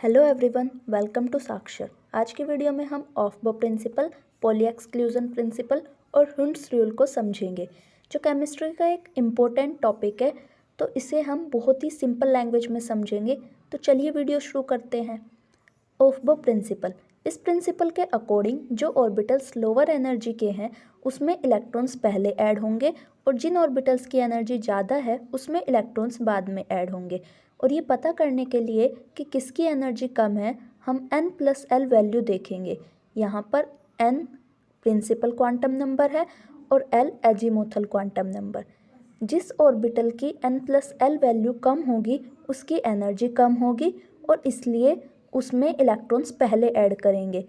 Hello everyone, welcome to साक्षर। आज की वीडियो में हम ऑफ बो प्रिंसिपल, पॉली एक्सक्लूजन प्रिंसिपल और हुंड्स रूल को समझेंगे, जो केमिस्ट्री का एक इम्पोर्टेंट टॉपिक है। तो इसे हम बहुत ही सिंपल लैंग्वेज में समझेंगे। तो चलिए वीडियो शुरू करते हैं। ऑफ बो प्रिंसिपल, इस प्रिंसिपल के अकॉर्डिंग जो ऑर्बिटल्स लोअर एनर्जी के हैं उसमें इलेक्ट्रॉन्स पहले ऐड होंगे और जिन ऑर्बिटल्स की एनर्जी ज़्यादा है उसमें इलेक्ट्रॉन्स बाद में ऐड होंगे। और ये पता करने के लिए कि किसकी एनर्जी कम है, हम n+l वैल्यू देखेंगे। यहाँ पर n प्रिंसिपल क्वांटम नंबर है और l एजीमुथल क्वांटम नंबर। जिस ऑर्बिटल की n+l वैल्यू कम होगी उसकी एनर्जी कम होगी और इसलिए उसमें इलेक्ट्रॉन्स पहले ऐड करेंगे।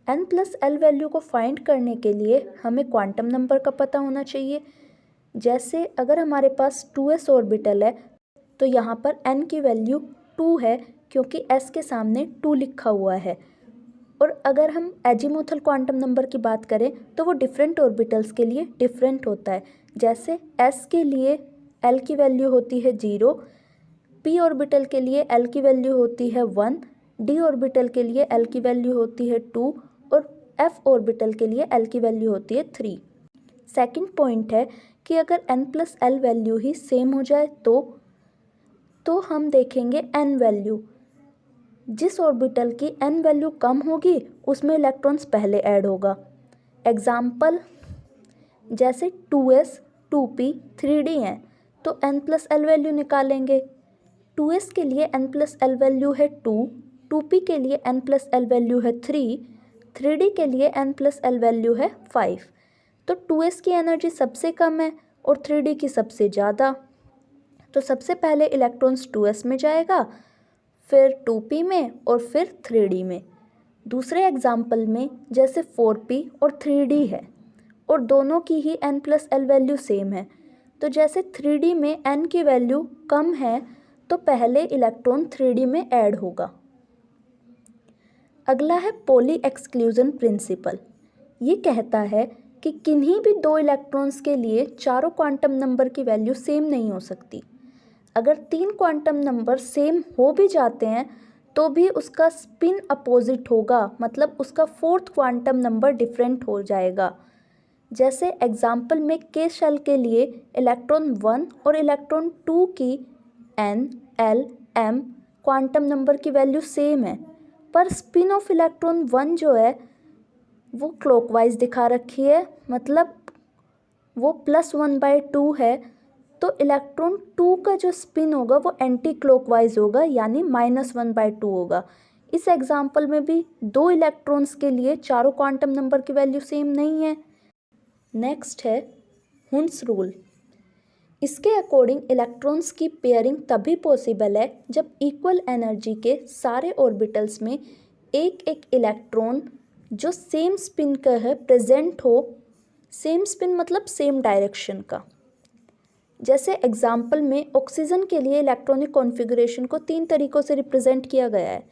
n+l वैल्यू को फाइंड करने के लिए हमें क्वांटम नंबर का पता होना चाहिए। जैसे अगर हमारे पास 2s ऑर्बिटल है तो यहाँ पर n की वैल्यू 2 है क्योंकि s के सामने 2 लिखा हुआ है। और अगर हम एजीमुथल क्वांटम नंबर की बात करें तो वो डिफरेंट ऑर्बिटल्स के लिए डिफरेंट होता है। जैसे s के लिए l की वैल्यू होती है 0, p ऑर्बिटल के लिए l की वैल्यू होती है 1, d ऑर्बिटल के लिए l की वैल्यू होती है 2 और f ऑर्बिटल के लिए l की वैल्यू होती है 3। सेकंड पॉइंट है कि अगर n+l वैल्यू ही सेम हो जाए तो हम देखेंगे n वैल्यू। जिस ऑर्बिटल की n वैल्यू कम होगी उसमें इलेक्ट्रॉन्स पहले ऐड होगा। एग्जाम्पल जैसे 2s 2p 3d हैं तो n+l वैल्यू निकालेंगे। 2s के लिए n+l वैल्यू है 2, 2p के लिए n+l वैल्यू है 3, 3d के लिए n+l वैल्यू है 5। तो 2s की एनर्जी सबसे कम है और 3d की सबसे ज़्यादा। तो सबसे पहले इलेक्ट्रॉन्स 2s में जाएगा, फिर 2p में और फिर 3d में। दूसरे एग्जाम्पल में जैसे 4p और 3d है और दोनों की ही n+l वैल्यू सेम है, तो जैसे 3d में n की वैल्यू कम है तो पहले इलेक्ट्रॉन 3d में ऐड होगा। अगला है पॉली एक्सक्लूजन प्रिंसिपल। ये कहता है कि किन्हीं भी दो इलेक्ट्रॉन्स के लिए चारों क्वांटम नंबर की वैल्यू सेम नहीं हो सकती। अगर 3 क्वांटम नंबर सेम हो भी जाते हैं तो भी उसका स्पिन अपोजिट होगा, मतलब उसका 4th क्वांटम नंबर डिफरेंट हो जाएगा। जैसे एग्जाम्पल में k शेल के लिए इलेक्ट्रॉन 1 और इलेक्ट्रॉन 2 की n, l, m quantum number की वैल्यू सेम है, पर स्पिन ऑफ इलेक्ट्रॉन 1 जो है वो क्लॉकवाइज दिखा रखी है, मतलब वो +1/2 है। तो इलेक्ट्रॉन 2 का जो स्पिन होगा वो एंटी क्लॉकवाइज होगा, यानी -1/2 होगा। इस एग्जाम्पल में भी दो इलेक्ट्रॉन्स के लिए चारों क्वांटम नंबर की वैल्यू सेम नहीं है। नेक्स्ट है हुंड्स रूल। इसके अकॉर्डिंग इलेक्ट्रॉन्स की पेयरिंग तभी पॉसिबल है जब इक्वल एनर्जी के सारे ऑर्बिटल्स में एक एक इलेक्ट्रॉन जो सेम स्पिन का है प्रेजेंट हो। सेम स्पिन मतलब सेम डायरेक्शन का। जैसे एग्जाम्पल में ऑक्सीजन के लिए इलेक्ट्रॉनिक कॉन्फ़िगरेशन को 3 तरीक़ों से रिप्रेजेंट किया गया है,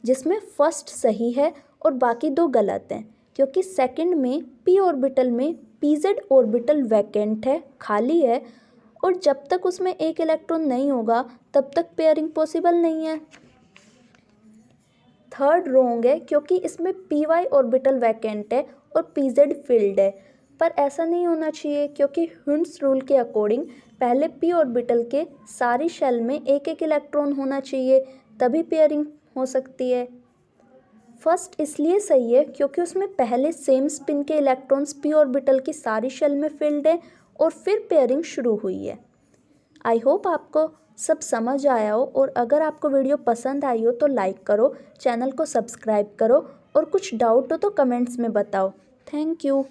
जिसमें फर्स्ट सही है और बाकी 2 गलत हैं, क्योंकि सेकंड में p ऑर्बिटल में pz ऑर्बिटल वैकेंट है, खाली है, और जब तक उसमें एक इलेक्ट्रॉन नहीं होगा तब तक पेयरिंग पॉसिबल नहीं है। थर्ड रॉन्ग है क्योंकि इसमें py ऑर्बिटल वैकेंट है और pz फिल्ड है, पर ऐसा नहीं होना चाहिए क्योंकि हुंड्स रूल के अकॉर्डिंग पहले p ऑर्बिटल के सारी शेल में एक एक इलेक्ट्रॉन होना चाहिए, तभी पेयरिंग हो सकती है। फर्स्ट इसलिए सही है क्योंकि उसमें पहले सेम स्पिन के इलेक्ट्रॉन्स p ऑर्बिटल की सारी शेल में फिल्ड है और फिर पेयरिंग शुरू हुई है। आई होप आपको सब समझ आया हो, और अगर आपको वीडियो पसंद आई हो तो लाइक करो, चैनल को सब्सक्राइब करो, और कुछ डाउट हो तो कमेंट्स में बताओ। Thank you.